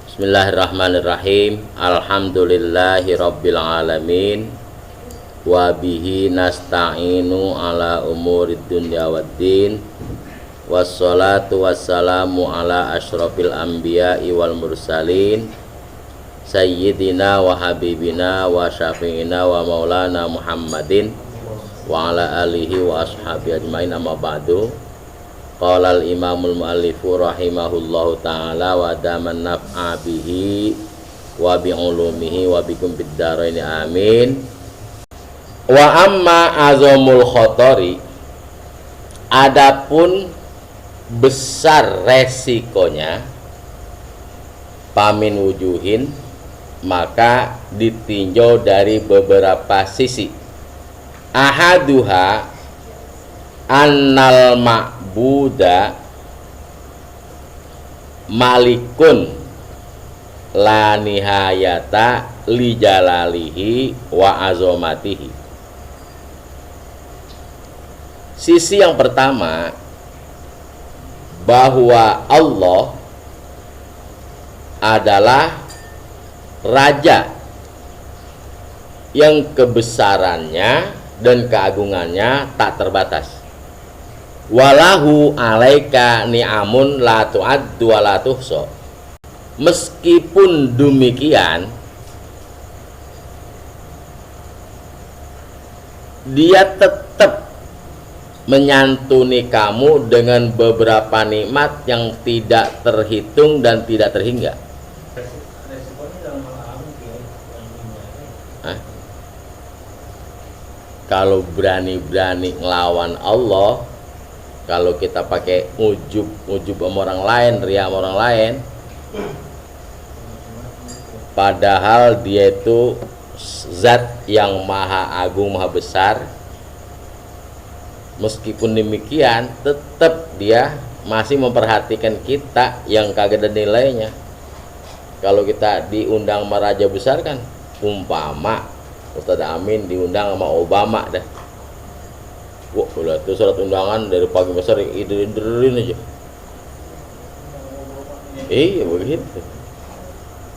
Bismillahirrahmanirrahim. Alhamdulillahirabbil alamin. Wa bihi nasta'inu ala umurid dunya waddin. Wassalatu wassalamu ala asyrafil anbiya'i wal mursalin. Sayyidina wa habibina wa syafi'ina wa maulana Muhammadin wa ala alihi wa ashabihi ajmain, amma ba'du. Qala al-imamul muallifu rahimahullahu ta'ala wa daman naf'a bihi wa bi'ulumihi wa bikum biddaraini amin. Wa amma azamul khotori, adapun besar resikonya, pamin wujuhin, maka ditinjau dari beberapa sisi. Ahaduha annal ma'buda malikun la nihayata li jalalihi wa azamatihi. Sisi yang pertama, bahwa Allah adalah raja yang kebesarannya dan keagungannya tak terbatas. Walahu alaika ni'amun la tu'addu wa la tuhsa. Meskipun demikian, dia tetap menyantuni kamu dengan beberapa nikmat yang tidak terhitung dan tidak terhingga. Kalau berani-berani ngelawan Allah, kalau kita pakai ujub sama orang lain, ria sama orang lain, padahal dia itu zat yang maha agung, maha besar, meskipun demikian tetap dia masih memperhatikan kita yang kagak ada nilainya. Kalau kita diundang sama raja besar kan, umpama Ustadz Amin diundang sama Obama dah, wah udah tuh surat undangan dari pagi besar iderin aja. Iya begitu.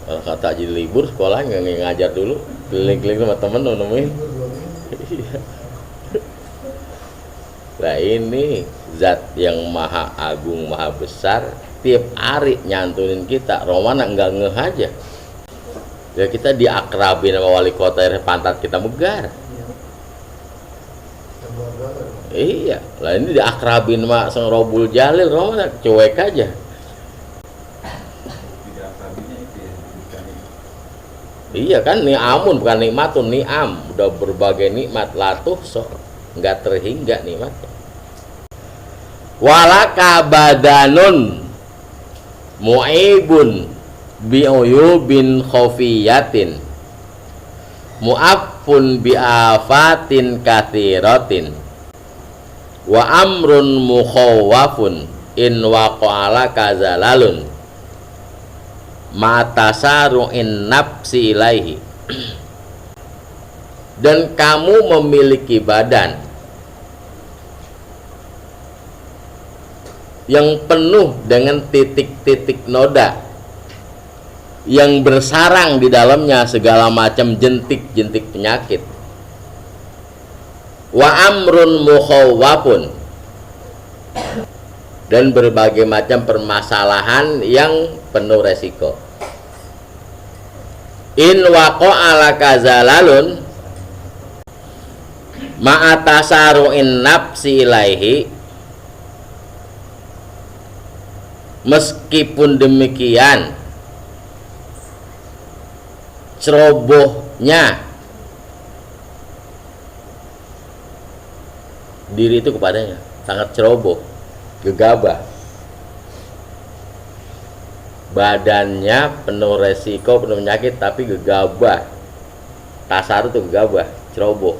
Kalau kata jadi libur sekolah nggak ngajar dulu, keliling-keliling sama temen nemuin. Nah ini zat yang maha agung, maha besar, tiap hari nyantunin kita. Romana nggak ngeh aja. Ya kita diakrabin sama wali kota, pantat kita megar. Iya, lah ini diakrabin sama Sang Robul Jalil, Romana cuek aja. Iya kan, ni'amun bukan nikmatun, ni'am, udah berbagai nikmat, latuh so nggak terhingga nikmatnya. Walaka badanun mu'ibun bi'uyubin khofiyatin mu'affun bi'afatin kathiratin wa amrun mukhawwafun in waqa'ala kazalalun matasaru'in nafsi ilaihi. Dan kamu memiliki badan yang penuh dengan titik-titik noda yang bersarang di dalamnya segala macam jentik-jentik penyakit. Wa amrun mukhawwafun, dan berbagai macam permasalahan yang penuh resiko. In waqa'ala kazalalun ma'atasaru'in nafsi ilaihi. Meskipun demikian, cerobohnya diri itu kepadanya, sangat ceroboh, gegabah. Badannya penuh resiko, penuh penyakit, tapi gegabah. Tasar itu gegabah, ceroboh.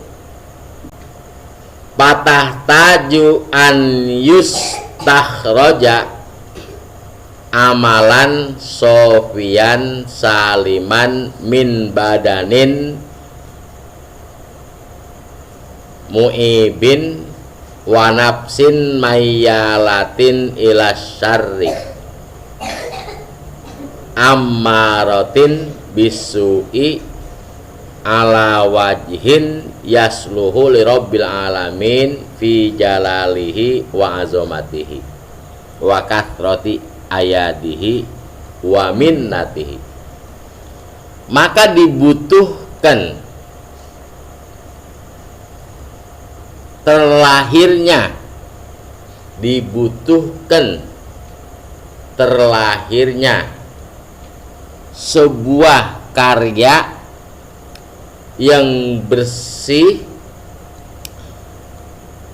Patah taju an yustakhroja amalan sofian saliman min badanin mu'ibin wa nafsin mayyalatin ila syarri. ammaratin bisu'i ala wajhin yasluhu li rabbil alamin fi jalalihi wa azamatihi wa kathrati ayadihi wa minnatihi. Maka dibutuhkan terlahirnya sebuah karya yang bersih,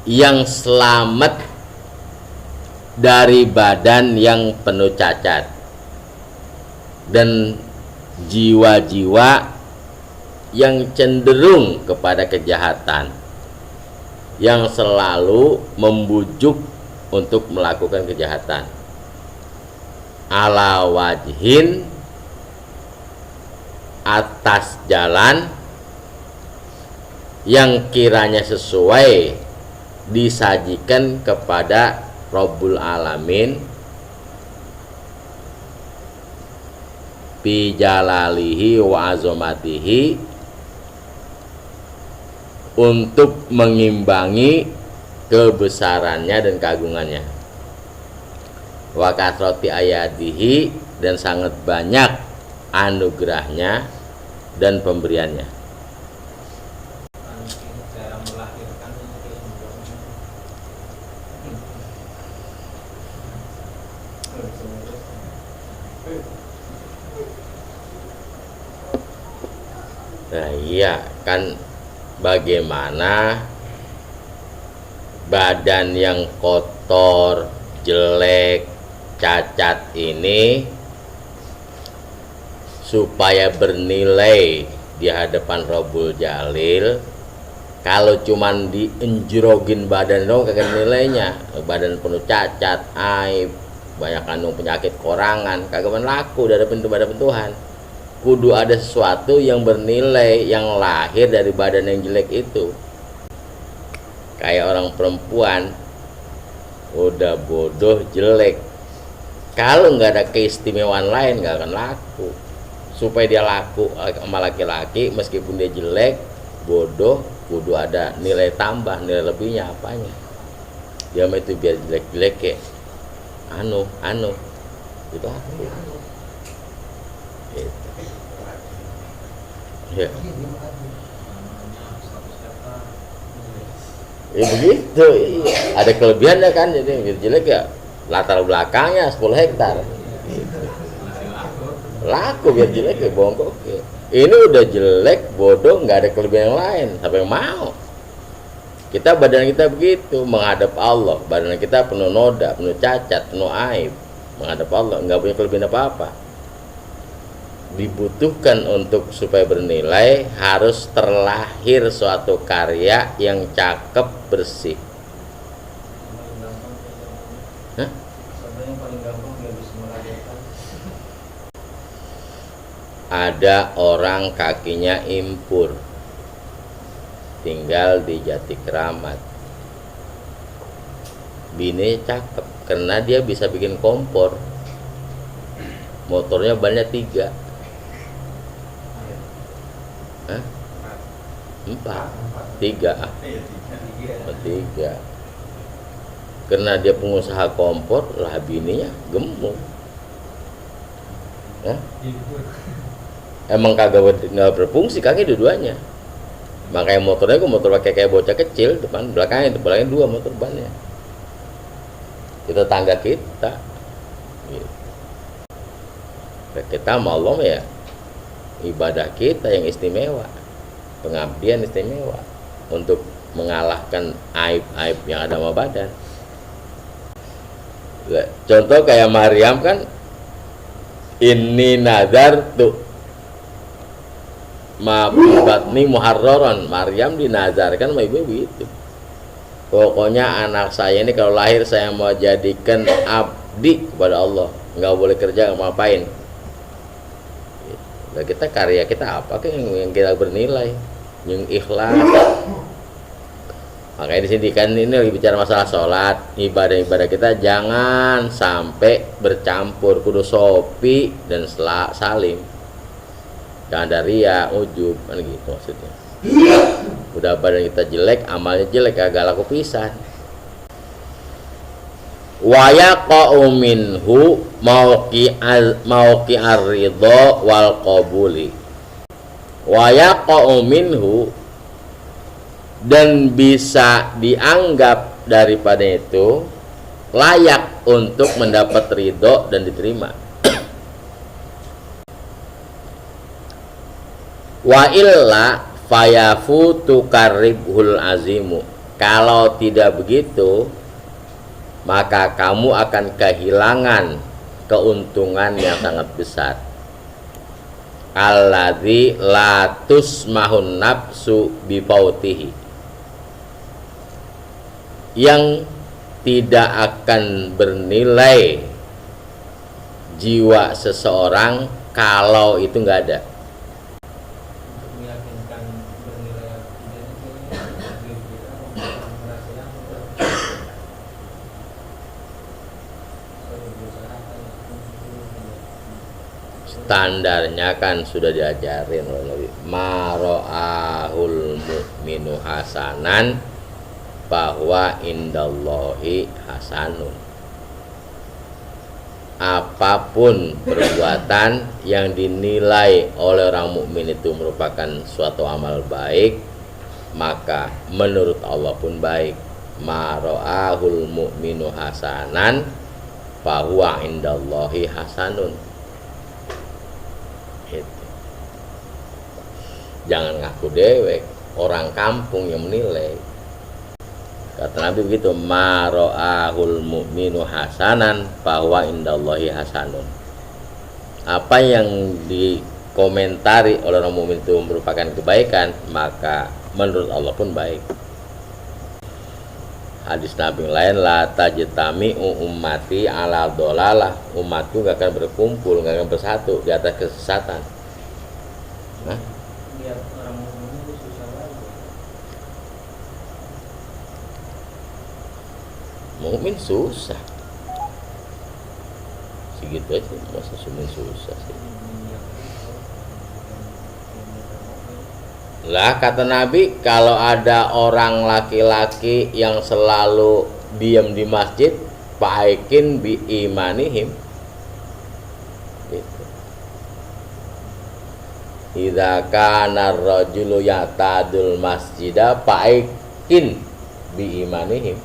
yang selamat dari badan yang penuh cacat dan jiwa-jiwa yang cenderung kepada kejahatan, yang selalu membujuk untuk melakukan kejahatan, ala wajhin, atas jalan yang kiranya sesuai disajikan kepada Rabbul Alamin bi jalalihi wa azamatihi, untuk mengimbangi kebesarannya dan keagungannya, wa kathrati ayadihi, dan sangat banyak anugerahnya dan pemberiannya. Nah iya kan, bagaimana badan yang kotor, jelek, cacat ini supaya bernilai di hadapan Rabbul Jalil. Kalau cuman dienjrogin badan dong kagak nilainya, badan penuh cacat, aib, banyak kandung penyakit korangan, kagak laku dari pintu badan Tuhan. Kudu ada sesuatu yang bernilai yang lahir dari badan yang jelek itu. Kayak orang perempuan udah bodoh jelek, kalau nggak ada keistimewaan lain nggak akan laku. Supaya dia laku sama laki-laki meskipun dia jelek, bodoh, kudu ada nilai tambah, nilai lebihnya apanya. Dia mah itu biar jelek-jelek kayak anu gitu aku. Gitu. Ya. Ya begitu, iya. Ada kelebihannya kan, jadi biar jelek ya latar belakangnya 10 hektar. Gitu. Laku biar jelek ya bongkok ya. Ini udah jelek, bodoh, nggak ada kelebihan yang lain, sampai mau. Kita badan kita begitu menghadap Allah, badan kita penuh noda, penuh cacat, penuh aib, menghadap Allah nggak punya kelebihan apa-apa. Dibutuhkan untuk supaya bernilai harus terlahir suatu karya yang cakep, bersih. Hah? Ada orang kakinya impur, tinggal di Jati Keramat. Bini cakep karena dia bisa bikin kompor, motornya bannya 3. Hah? 4, 3. 3. Karena dia pengusaha kompor, lah bininya gemuk. Hah? Emang kagak berfungsi kaki dua-duanya. Makanya motornya gue motor pakai kayak bocah kecil, depan belakangnya 2 motor bannya. Kita tangga kita gitu. Kita mau Allah ya, ibadah kita yang istimewa, pengabdian istimewa untuk mengalahkan aib-aib yang ada sama badan. Contoh kayak Maryam kan, inni nazar tuh batni muharraran. Maryam dinazarkan sama ibu itu. Pokoknya anak saya ini kalau lahir saya mau jadikan abdi kepada Allah, nggak boleh kerja, nggak ngapain. Nah, kita karya kita apa yang kita bernilai, yang ikhlas. Makanya di sini kan ini lagi bicara masalah sholat, ibadah-ibadah kita jangan sampai bercampur, kudu sopi dan salim. Jangan ada ria, ujub, kan gitu maksudnya. Udah badan kita jelek, amalnya jelek, agak laku pisan. Wa yaqa'u minhu mauqi ar-ridha wal qabuli. Wa yaqa'u minhu, dan bisa dianggap daripada itu layak untuk mendapat ridho dan diterima. Wa illa fayafutu karibhul azimu. Kalau tidak begitu, maka kamu akan kehilangan keuntungan yang sangat besar. Alladzi la tusmahun nafsu bipautihi, yang tidak akan bernilai jiwa seseorang kalau itu nggak ada. Standarnya kan sudah diajarin oleh Nabi, maro'ahul mu'minu hasanan bahwa indallahi hasanun. Apapun perbuatan yang dinilai oleh orang mukmin itu merupakan suatu amal baik, maka menurut Allah pun baik. Maro'ahul mu'minu hasanan bahwa indallahi hasanun. Itu. Jangan ngaku dewek, orang kampung yang menilai. Kata Nabi begitu, maro'ahul mu'minu hasanan bahwa indallahi hasanun. Apa yang dikomentari oleh orang mukmin itu merupakan kebaikan, maka menurut Allah pun baik. Hadis Nabi yang lain, la tajtami ummati ala dolalah, umatku gak akan berkumpul, gak akan bersatu di atas kesesatan. Nah, mukmin susah, segitu aja, masa mukmin susah sih. Lah kata Nabi, kalau ada orang laki-laki yang selalu diam di masjid, fa'aikin bi imanihim. Gitu. Idza kana ar-rajulu ya'tadul masjida fa'aikin bi imanihim.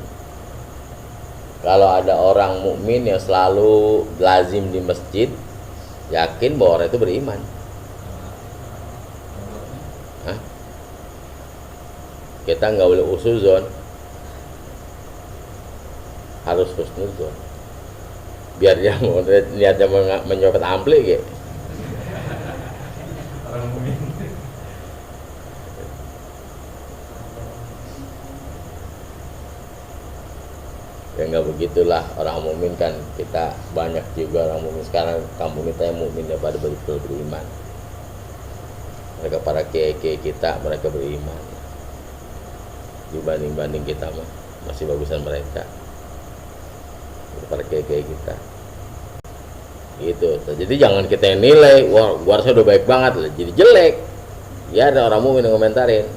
Kalau ada orang mukmin yang selalu lazim di masjid, yakin bahwa orang itu beriman. Kita nggak boleh usuzon, harus husnuzon. Biar dia mau niatnya menyopet ampli gitu. Ya nggak begitulah orang mukmin kan, kita banyak juga orang mukmin sekarang, kampung kita yang mukmin ya pada betul beriman. Mereka para kiai-kiai kita, mereka beriman. Dibanding kita mah masih bagusan mereka, para kiai-kiai kita gitu. Jadi jangan kita yang nilai, wah gua harusnya udah baik banget lah, jadi jelek. Ya ada orang mukmin yang komentarin,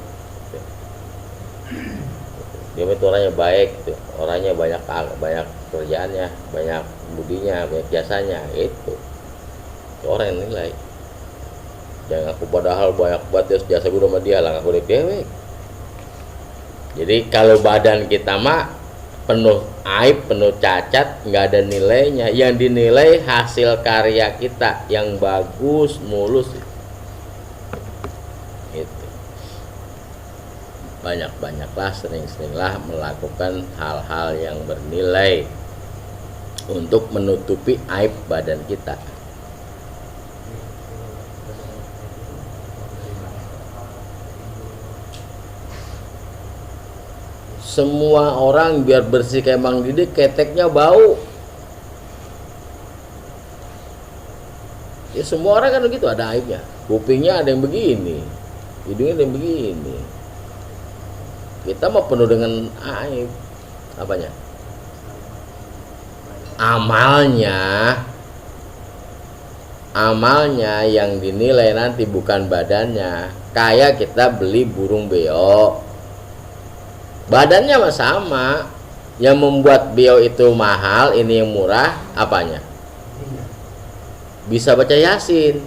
dia itu orangnya baik, gitu. Orangnya banyak kerjaannya, banyak budinya, banyak jasanya, itu orang yang nilai. Jangan aku padahal banyak banget jasa gua sama dia lah, aku dewek. Jadi kalau badan kita mah penuh aib, penuh cacat, nggak ada nilainya. Yang dinilai hasil karya kita yang bagus, mulus. Gitu. Banyak-banyaklah, sering-seringlah melakukan hal-hal yang bernilai untuk menutupi aib badan kita. Semua orang biar bersih kayak Mang Didik, keteknya bau. Ya semua orang kan begitu, ada aibnya. Kupingnya ada yang begini, hidungnya ada yang begini. Kita mau penuh dengan aib. Apanya? Amalnya yang dinilai nanti bukan badannya. Kayak kita beli burung beo, badannya mah sama. Yang membuat beo itu mahal, ini yang murah, apanya? Bisa baca Yasin.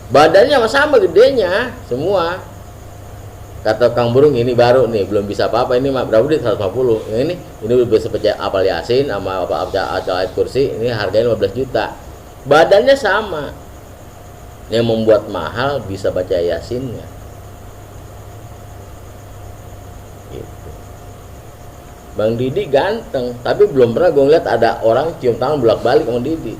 Badannya mah sama gedenya semua. Kata Kang Burung, ini baru nih, belum bisa apa-apa, ini mah berapa duit? 150. Yang ini udah bisa baca apal Yasin sama apa ayat kursi, ini harganya 15 juta. Badannya sama. Yang membuat mahal bisa baca Yasinnya. Gitu. Bang Didi ganteng, tapi belum pernah gue ngeliat ada orang cium tangan bolak-balik sama Didi.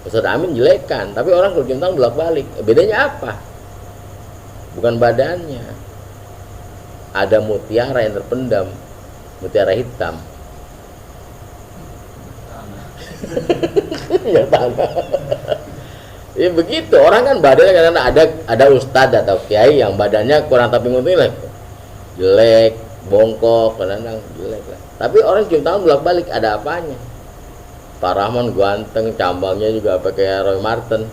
Ustaz Amin jelekan, tapi orang kalau cium tangan bolak-balik. Bedanya apa? Bukan badannya. Ada mutiara yang terpendam, mutiara hitam. Ya tanah. Ya begitu, orang kan badannya kadang ada ustadz atau kiai yang badannya kurang tapi ngunting jelek, bongkok, kadang jelek lah. Tapi orang cium tangan bolak-balik, ada apanya? Pak Rahman ganteng, cambangnya juga pakai Roy Marten.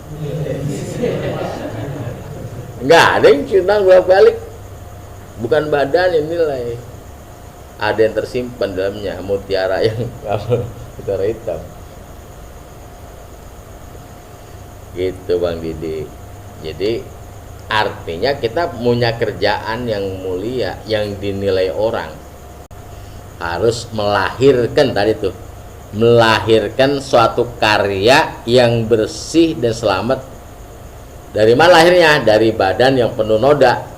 Enggak ada yang cium tangan bolak-balik. Bukan badan yang nilai. Ada yang tersimpan dalamnya, mutiara yang mutiara hitam. Gitu Bang Didi. Jadi artinya kita punya kerjaan yang mulia, yang dinilai orang, harus melahirkan tadi tuh, melahirkan suatu karya yang bersih dan selamat. Dari mana lahirnya? Dari badan yang penuh noda.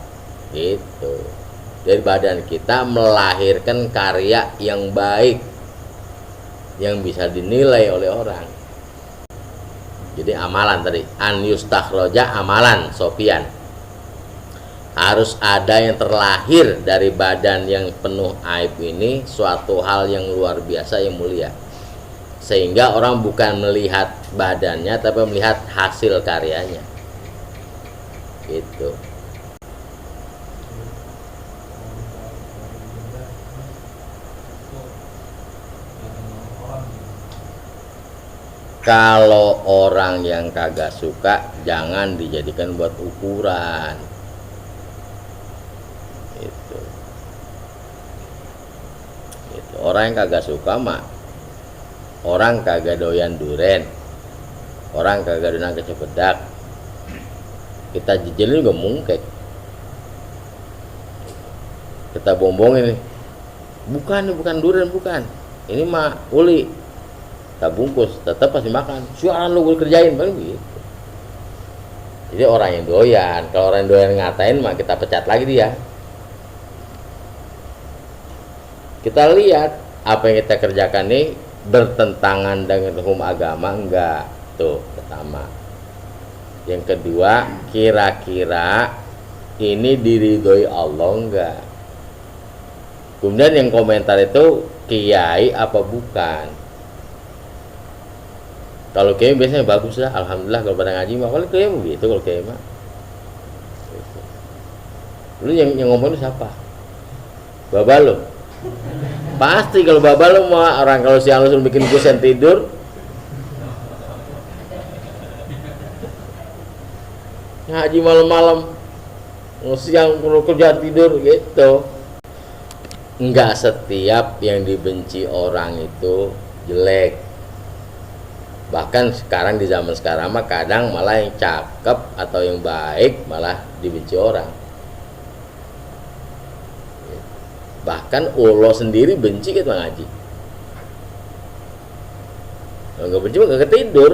Gitu. Dari badan kita melahirkan karya yang baik, yang bisa dinilai oleh orang. Jadi amalan tadi, an yustakhroja amalan Sofyan. Harus ada yang terlahir dari badan yang penuh aib ini, suatu hal yang luar biasa, yang mulia. Sehingga orang bukan melihat badannya, tapi melihat hasil karyanya. Gitu. Kalau orang yang kagak suka, jangan dijadikan buat ukuran. Itu. Orang yang kagak suka mah, orang kagak doyan duren, orang kagak doyan kecepedak, kita jejelin juga mungkek. Kita bombongin nih, bukan duren, bukan. Ini mah uli. Tak bungkus, tetap pasti makan. Siaran lu gue kerjain, paling gitu. Jadi orang yang doyan, kalau orang yang doyan ngatain mah kita pecat lagi dia. Kita lihat apa yang kita kerjakan nih bertentangan dengan hukum agama enggak? Tuh, pertama. Yang kedua, kira-kira ini diridhoi Allah enggak? Kemudian yang komentar itu kiai apa bukan? Kalau kiai biasanya bagus lah, alhamdulillah. Kalau pada ngaji mah, kalau kiai begitu, kalau kiai mah. Lu yang ngomong itu siapa? Baba lu. Pasti kalau baba lu mah orang kalau siang lu suruh bikin kusen tidur. Ngaji malam-malam, siang perlu kerja tidur gitu. Enggak setiap yang dibenci orang itu jelek. Bahkan sekarang di zaman sekarang mah kadang malah yang cakep atau yang baik malah dibenci orang. Bahkan Allah sendiri benci kita ngaji. Kalau nggak benci mah nggak ketidur.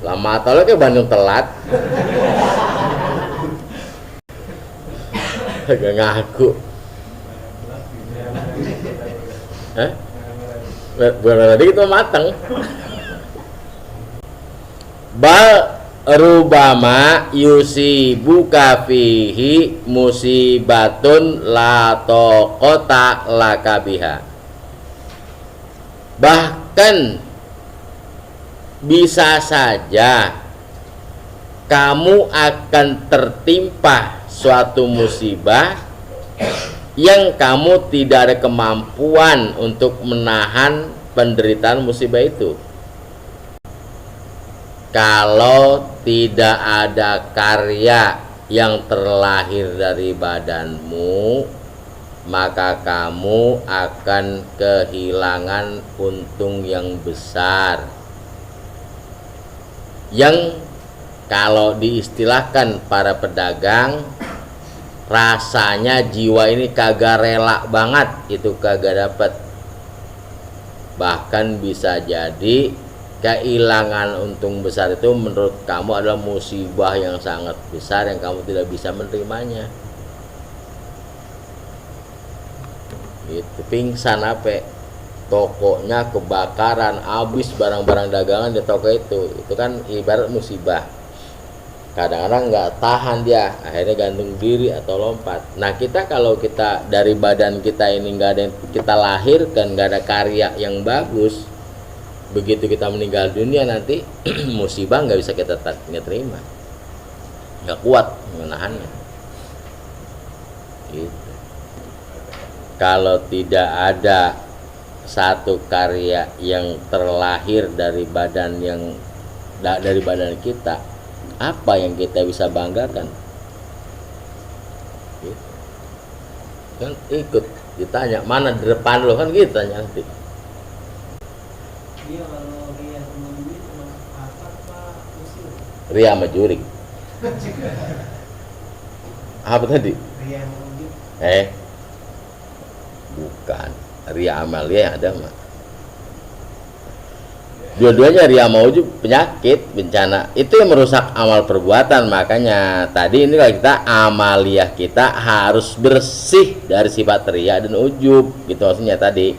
Lama atau kayak Bandung telat. Gak ngaku. Hah? Bukan tadi itu matang. Bal rubama yusibuka fihi musibatun la taqata laka biha. Bahkan bisa saja kamu akan tertimpa suatu musibah yang kamu tidak ada kemampuan untuk menahan penderitaan musibah itu. Kalau tidak ada karya yang terlahir dari badanmu, maka kamu akan kehilangan untung yang besar, yang kalau diistilahkan para pedagang, rasanya jiwa ini kagak rela banget, itu kagak dapat. Bahkan bisa jadi kehilangan untung besar itu menurut kamu adalah musibah yang sangat besar yang kamu tidak bisa menerimanya. Gitu, pingsan apa? Tokonya kebakaran, habis barang-barang dagangan di toko itu kan ibarat musibah. Kadang-kadang nggak tahan dia, akhirnya gantung diri atau lompat. Nah kita kalau kita dari badan kita ini nggak ada yang kita lahirkan, nggak ada karya yang bagus, begitu kita meninggal dunia nanti musibah nggak bisa kita terima, nggak kuat menahannya. Gitu. Kalau tidak ada satu karya yang terlahir dari badan kita, apa yang kita bisa banggakan? Gitu. Kan ikut ditanya mana di depan lo, kan gitu tanya nanti. Dia kalau ria menjurik apa usul? Ria sama jurik. Apa tadi? Ria menjurik. Bukan. Ria amalia yang ada mah. Dua-duanya ria mau penyakit, bencana. Itu yang merusak amal perbuatan. Makanya tadi ini kita amaliah kita harus bersih dari sifat ria dan ujub. Gitu maksudnya tadi.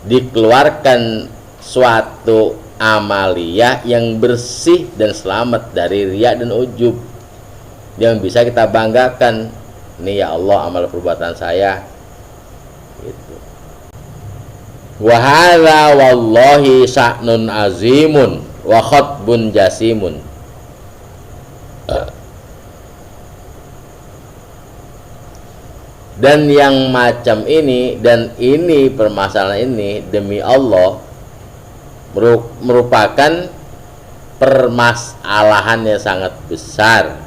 Dikeluarkan suatu amaliah yang bersih dan selamat dari ria dan ujub, yang bisa kita banggakan. Ini ya Allah amal perbuatan saya. Gitu. Wa hadza wallahi sa'nun azimun wa khatbun jasimun. Dan yang macam ini, dan ini permasalahan ini demi Allah merupakan permasalahan yang sangat besar.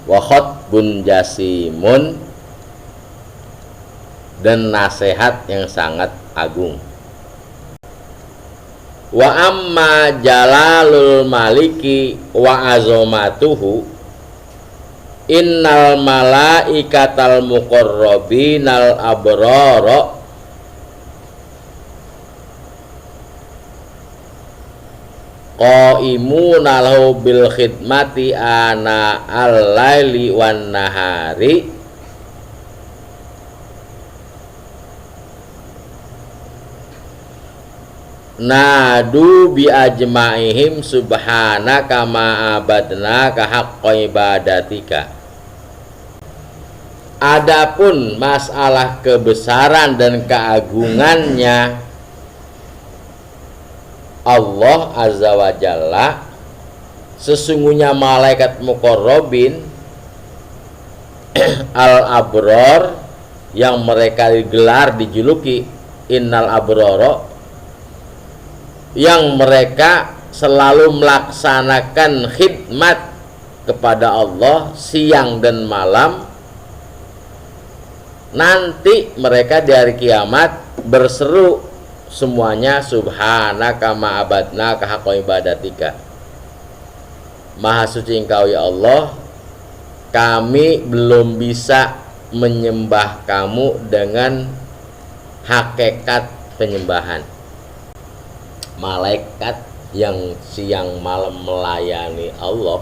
Wa khatbun jasimun, dan nasihat yang sangat agung. Wa amma jalalul maliki wa azamatuhu innal malaikatal muqarrabinal abrara qaimuna lahu bil khidmati ana al-laili wan nahari nadu bi ajmaihim subhanaka ma abadna ka haqqa ibadatika. Adapun masalah kebesaran dan keagungannya Allah Azza wa Jalla, sesungguhnya malaikat muqarrabin al-abror, yang mereka digelar dijuluki innal abroro, yang mereka selalu melaksanakan khidmat kepada Allah siang dan malam, nanti mereka di hari kiamat berseru semuanya subhanaka ma abadna ka haqqa ibadatika. Maha suci Engkau ya Allah, kami belum bisa menyembah kamu dengan hakikat penyembahan. Malaikat yang siang malam melayani Allah,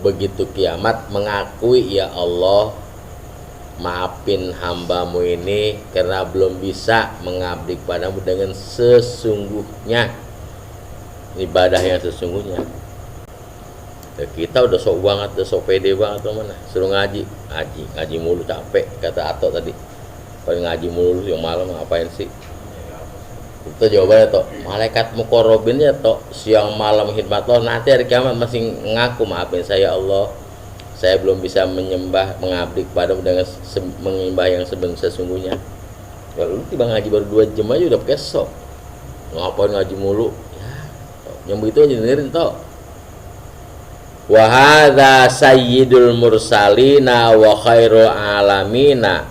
begitu kiamat mengakui, ya Allah, maafin hambamu ini karena belum bisa mengabdi padamu dengan sesungguhnya, ibadah yang sesungguhnya. Kita udah sok banget, udah sok pede banget tuh, mana suruh ngaji mulu capek, kata Ato tadi. Kalau ngaji mulu yang malam ngapain sih? Itu jawabannya toh, malaikat muqarrabinnya toh siang malam khidmat Allah, nanti hari kiamat masih ngaku maafin saya Allah, saya belum bisa menyembah, mengabdi kepadamu dengan menyembah yang sesungguhnya. Kalau lu tiba ngaji baru 2 jam aja udah kesok, ngapain ngaji mulu ya, yang begitu aja dengerin toh. Wa hadza sayyidul mursalina wa khairul alamina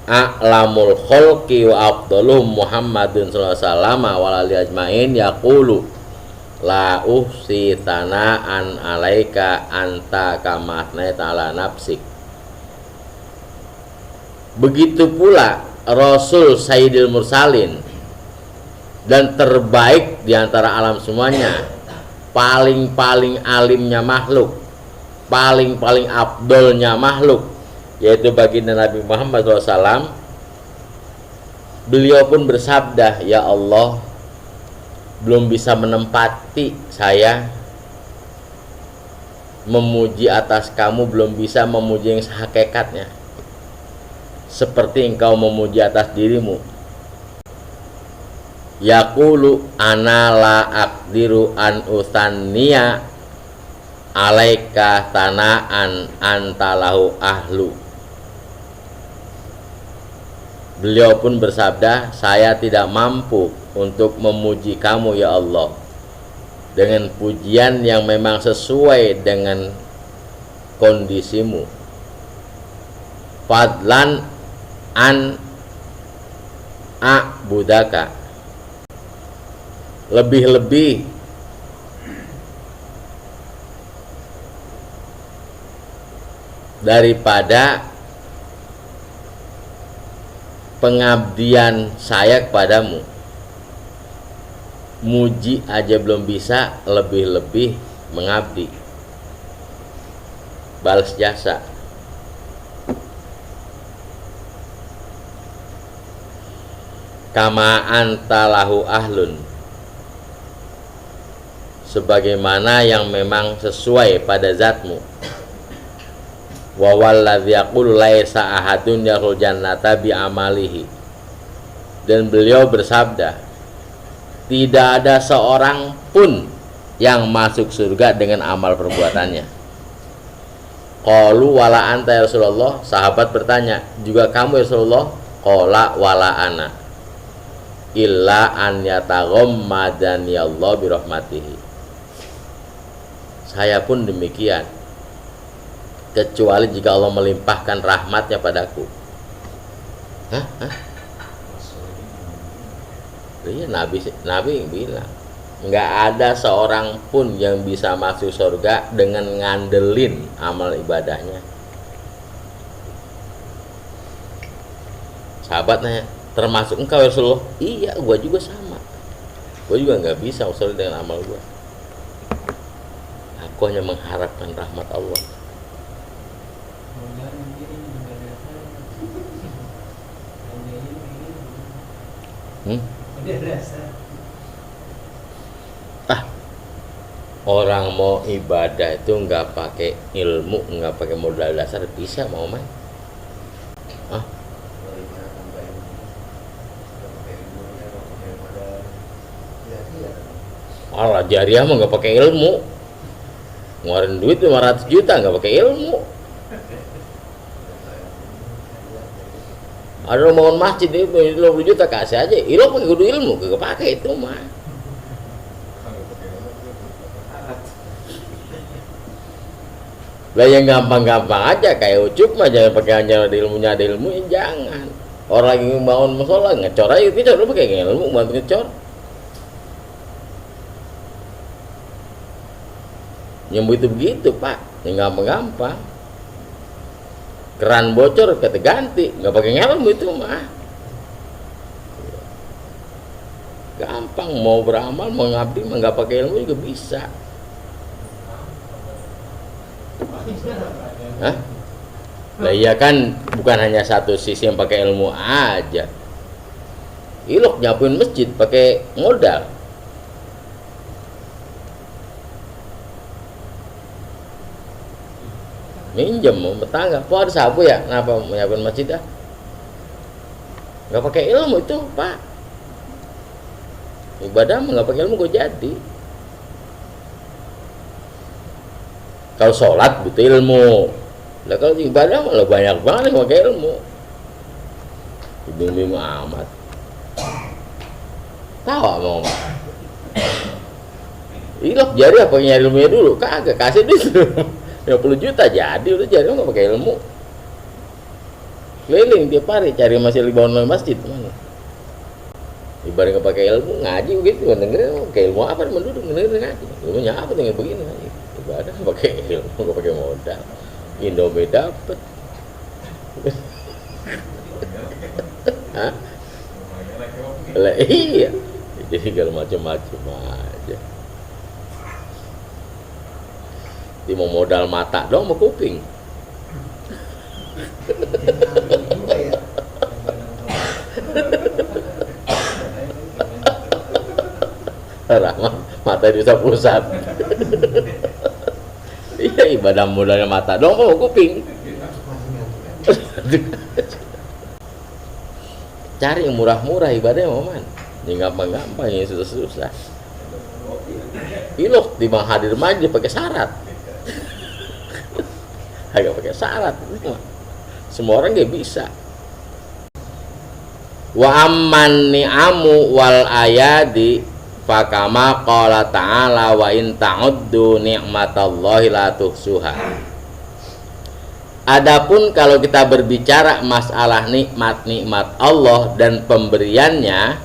a'lamul khalqi wa afdaluhum Muhammadun sallallahu alaihi wasallam wa alihi ajmain yaqulu la uhsi tana'an alaika anta kama atnaita ala nafsik. Begitu pula Rasul Sayyidil Mursalin dan terbaik di antara alam semuanya, paling-paling alimnya makhluk, paling-paling afdolnya makhluk, yaitu baginda Nabi Muhammad SAW. Beliau pun bersabda, ya Allah, belum bisa menempati saya memuji atas kamu, belum bisa memuji yang sehakikatnya seperti engkau memuji atas dirimu. Yaqulu ana la aqdiru an uthanniya alaika tana'an anta lahu ahlu. Beliau pun bersabda, saya tidak mampu untuk memuji kamu ya Allah dengan pujian yang memang sesuai dengan kondisimu. Fadlan an a'budaka, lebih-lebih daripada pengabdian saya kepadamu. Muji aja belum bisa, lebih-lebih mengabdi, balas jasa. Kama anta lahu ahlun, sebagaimana yang memang sesuai pada zatmu. Wa walladzi yaqulu laisa ahadun yarul jannata bi amalihi, dan beliau bersabda, tidak ada seorang pun yang masuk surga dengan amal perbuatannya. Qalu wala anta ya Rasulullah, sahabat bertanya, juga kamu ya Rasulullah? Qala wala ana illa an yataghammadani Allah bi rahmatihi, saya pun demikian, kecuali jika Allah melimpahkan rahmatnya padaku. Hah? Iya, Nabi bilang nggak ada seorang pun yang bisa masuk surga dengan ngandelin amal ibadahnya. Sahabat nanya, termasuk engkau ya Rasulullah? Iya, gua juga sama, gua juga nggak bisa masuk surga dengan amal gua. Aku hanya mengharapkan rahmat Allah. Orang mau ibadah itu nggak pakai ilmu, nggak pakai modal dasar, bisa mau main. Allah jariah mah nggak pakai ilmu, ngeluarin duit 500 juta nggak pakai ilmu. Ada orang bangun masjid itu 50 juta kasih aja, ilmu pakai kudu ilmu, kagak pakai itu mah. Lah yang gampang-gampang aja kayak ucup mah, jangan pakai hanya ada ilmunya, ada ilmu ya jangan. Orang lagi bangun musola ngecor aja, tidak lu pakai ilmu bantu ngecor. Yang begitu Pak, yang gampang-gampang. Keran bocor kata ganti, nggak pakai ilmu itu mah. Gampang, mau beramal, mau ngabdi mah nggak pakai ilmu juga bisa. Hah? Lah iya kan, bukan hanya satu sisi yang pakai ilmu aja. Ilok nyapuin masjid pakai modal. Minjem mau tetangga, kok ada sabu ya? Kenapa mau nyapuin masjid dah? Nggak pakai ilmu itu Pak. Ibadah mah nggak pakai ilmu kok jadi. Kalau sholat butuh ilmu. Lah kalau ibadah malah banyak banget yang pakai ilmu. Bingung amat. Tahu mau. Ilok jari apa nyari ilmunya dulu? Kagak, kasih dulu 50 juta jadi udah jari nggak pakai ilmu. Keliling tiap hari cari masih di bawah masjid mana? Ibarat nggak pakai ilmu ngaji begitu, dengerin pakai ilmu apa? Menduduk dengerin ngaji. Ilmunya apa dengan begini ngaji? Ibadah pakai ilmu, nggak pakai modal. Indomie dapet. Hah? Lah iya. Jadi kalau macam-macam aja. Dia mau modal mata dong mau kuping. Rahmat mata bisa pusat. Iya ibadah modalnya mata dong mau kuping. Cari yang murah-murah ibadahnya man. Yang gampang-gampang yang susah-susah. Ilok di bang hadir maju pakai syarat. Agak pakai syarat. Semua orang gak bisa. Wa amman ni'amu wal ayadi fakama qala ta'ala wa in ta'uddu ni'matallahi la tuhsuha. Adapun kalau kita berbicara masalah nikmat-nikmat Allah dan pemberiannya,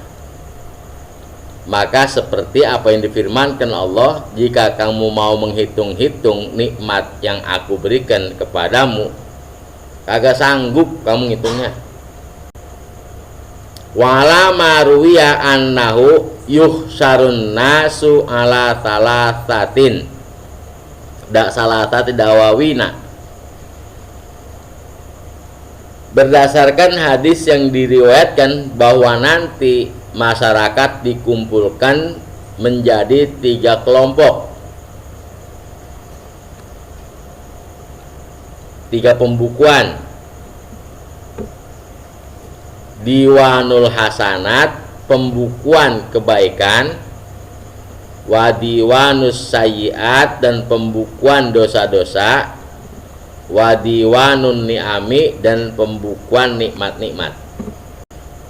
maka seperti apa yang difirmankan Allah, jika kamu mau menghitung-hitung nikmat yang aku berikan kepadamu, kagak sanggup kamu ngitungnya. Wala maruwiya annahu yuhsarun nasu ala salasatin, dak salasati dawawina. Berdasarkan hadis yang diriwayatkan bahwa nanti masyarakat dikumpulkan menjadi 3 kelompok, 3 pembukuan. Diwanul hasanat, pembukuan kebaikan, wadiwanus sayyiat, dan pembukuan dosa-dosa, wadiwanun ni'ami, dan pembukuan nikmat-nikmat.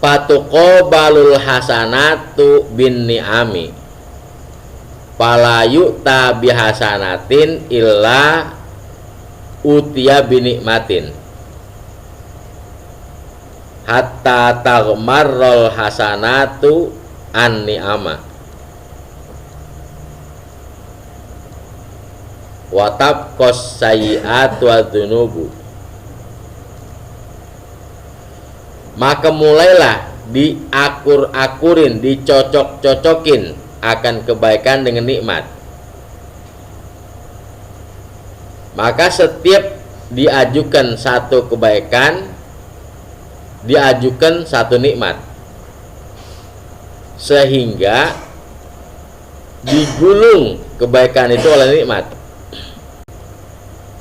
Patuqobalul hasanatu bin ni'ami, falayu tabihasanatin illa utia binikmatin, hatta taghmarrol hasanatu an ni'ama watab kos sayiat wa dzunubu. Maka mulailah diakur-akurin, dicocok-cocokin akan kebaikan dengan nikmat. Maka setiap diajukan satu kebaikan, diajukan satu nikmat, sehingga digulung kebaikan itu oleh nikmat.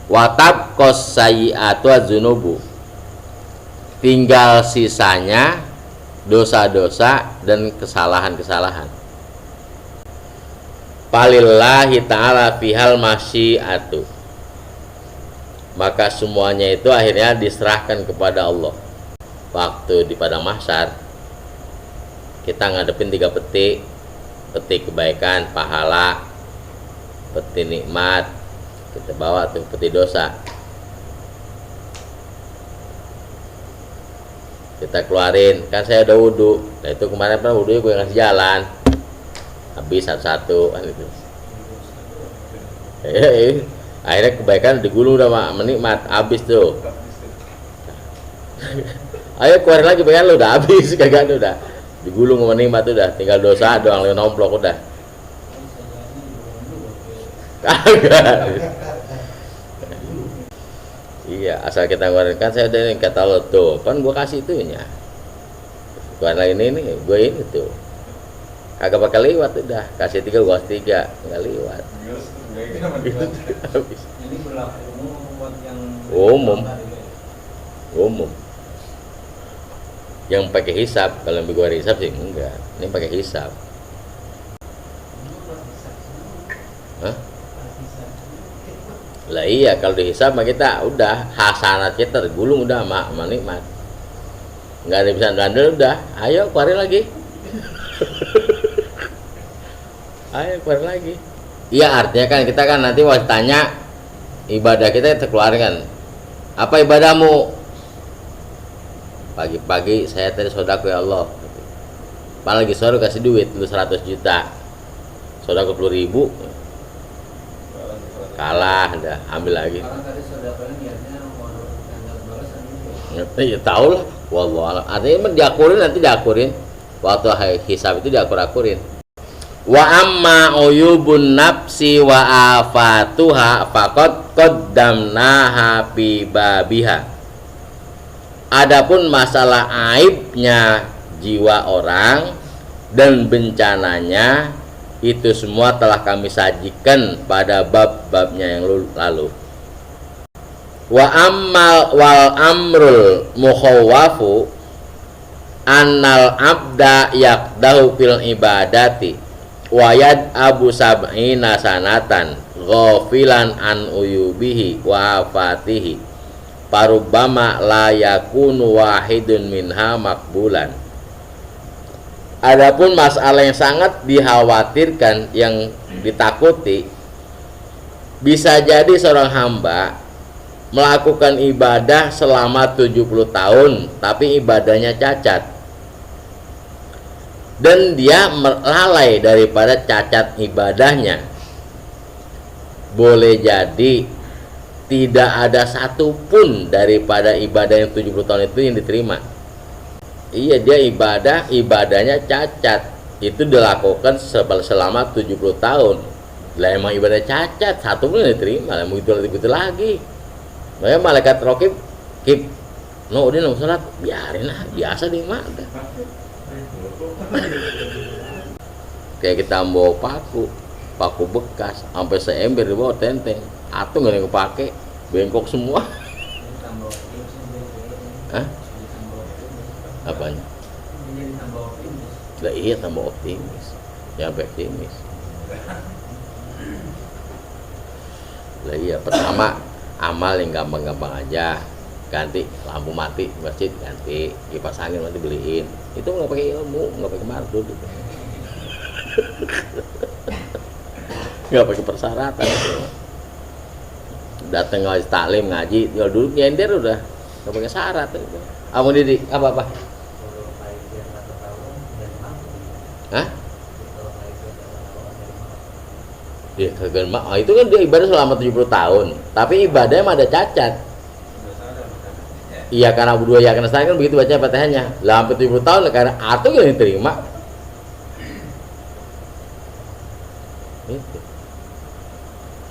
Watab kos sayiatu azunubu, tinggal sisanya dosa-dosa dan kesalahan-kesalahan. Falillahi ta'ala fihal masyiatu, maka semuanya itu akhirnya diserahkan kepada Allah. Waktu di padang mahsyar kita ngadepin 3 peti, peti kebaikan, pahala, peti nikmat, kita bawa tuh peti dosa, kita keluarin. Kan saya udah wudhu, nah itu kemarin pernah wudhunya gue ngasih jalan, habis satu-satu kan itu. Akhirnya kebaikan digulung udah menikmat, habis tuh. Ayo keluarin lagi pengen lu udah habis, kagak udah digulung sama nikmat udah, tinggal dosa doang lu nomplok udah. Kagak. Iya, asal kita keluarin. Kan saya udah kata lo tuh, kan gua kasih itunya. Keluarin lagi ini gue ini tuh. Kagak bakal lewat udah, kasih 3 gua 3, enggak lewat. Habis. Ini berlaku umum buat yang Umum. Yang pakai hisap, kalau yang gua hisap sih enggak. Ini pakai hisap. Hah? Lah iya, kalau dihisab mah kita udah hasanat kita tergulung udah sama nikmat. Nggak ada bisa bandel udah, ayo keluarin lagi. Ayo keluarin lagi. Iya, artinya kan kita kan nanti waktu tanya ibadah kita keluarkan. Apa ibadahmu? Pagi-pagi saya tadi sodako ya Allah. Apalagi sore kasih duit lu 100 juta. Sodako 10.000. Kalah dah, ambil lagi. Karena tadi saudaranya niatnya mau dapat balasan juga. Ya tahu lah, wallah. Artinya diakurin, nanti diakurin. Waktu hisab itu diakur-akurin. Wa amma uyubun nafsi wa afatuha faqad qaddamnaha fi babiha. Adapun masalah aibnya jiwa orang dan bencananya itu semua telah kami sajikan pada bab-babnya yang lalu. Wa ammal wal amrul mukhawwafu annal abda yaqdahu fil ibadati wa yad abu sab'ina sanatan ghafilan an uyubihi wa afatihi parubbama la yakunu wahidun minha makbulan. Adapun masalah yang sangat dikhawatirkan, yang ditakuti, bisa jadi seorang hamba melakukan ibadah selama 70 tahun tapi ibadahnya cacat, dan dia lalai daripada cacat ibadahnya. Boleh jadi tidak ada satupun daripada ibadah yang 70 tahun itu yang diterima. Iya, dia ibadahnya cacat, itu dilakukan selama 70 tahun. Lah emang ibadah cacat, satu pun diterima, lah begitu lagi. Makanya malaikat rokib, no udah nong sholat, biarin lah, biasa deh mak. Kayak kita bawa paku bekas, sampai seember dibawa tenteng, atau nggak ada yang kepake, bengkok semua. Hah? Apanya? Menjadi tambah optimis. Lah iya, tambah optimis. Ya optimis. Lah iya, pertama amal yang gampang-gampang aja. Ganti lampu mati di masjid, ganti kipas angin nanti beliin. Itu nggak pakai ilmu, nggak pakai mardul gitu. Nggak pakai persyaratan. Datang ngaji taklim ngaji, tinggal duduk nyender udah, nggak pakai syarat. Abang Didi apa? Hah? Ya kagak itu kan dia ibadah selama 70 tahun, tapi ibadahnya mah ada cacat. Iya, karena berdua ya karena saya kan begitu baca Fatihahnya. Lah sampai 70 tahun karena atau yang diterima. Gitu.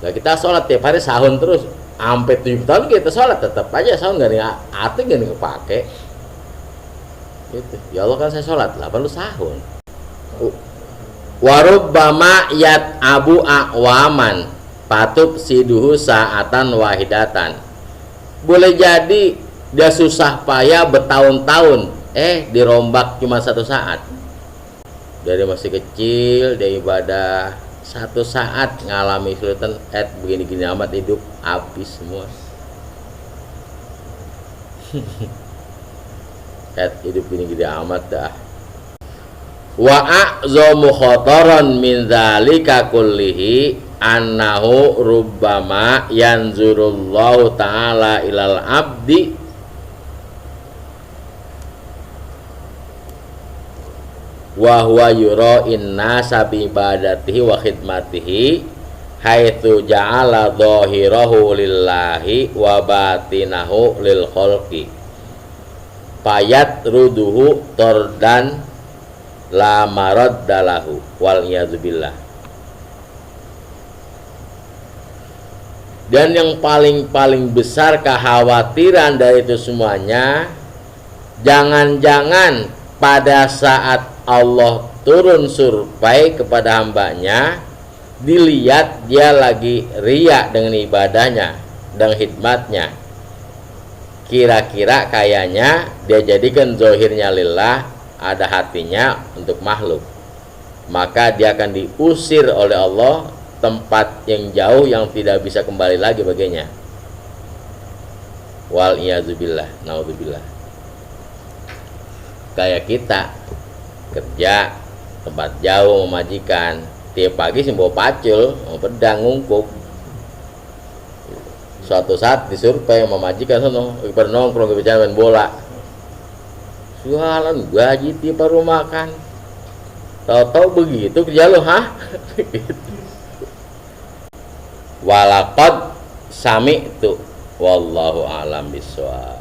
Lah kita sholat tiap hari sahun terus sampai 70 tahun kita sholat tetap aja sahun enggak ada atau enggak kepake. Gitu. Ya Allah kan saya sholat, lah perlu sahun. Warubbama yat abu akwaman patub siduhu sa'atan wahidatan. Boleh jadi dia susah payah bertahun-tahun, dirombak cuma 1 saat. Dari masih kecil dia ibadah 1 saat ngalami kesulitan, begini-gini amat hidup habis semua. Hidup gini-gini amat dah. Wa a'zamu khataran min dzalika kullihi annahu rubbama yanzurullahu ta'ala ilal abdi wa huwa yura'in nasa bi ibadatihi wa khidmatihi haitsu ja'ala dhahirahu lillahi wa batinahu lil khalqi payat ruduhu tordan la maraddalahu wal iyadzubillah. Dan yang paling besar kekhawatiran dari itu semuanya, jangan-jangan pada saat Allah turun surpai kepada hambanya, dilihat dia lagi riya dengan ibadahnya dan khidmatnya, kira-kira kayaknya dia jadikan zohirnya lillah, ada hatinya untuk makhluk, maka dia akan diusir oleh Allah tempat yang jauh yang tidak bisa kembali lagi baginya. Wal iyazubillah, naudzubillah. Kayak kita kerja tempat jauh memajikan, tiap pagi sih bawa pacul, mau pedang ngungkuk. Suatu saat disurvei memajikan sono, pada nongkrong kebicaraan main bola. Jualan gaji tiap baru makan. Tahu-tahu begitu kerja lo, hah? Walaqad sami itu wallahu alam bisawab.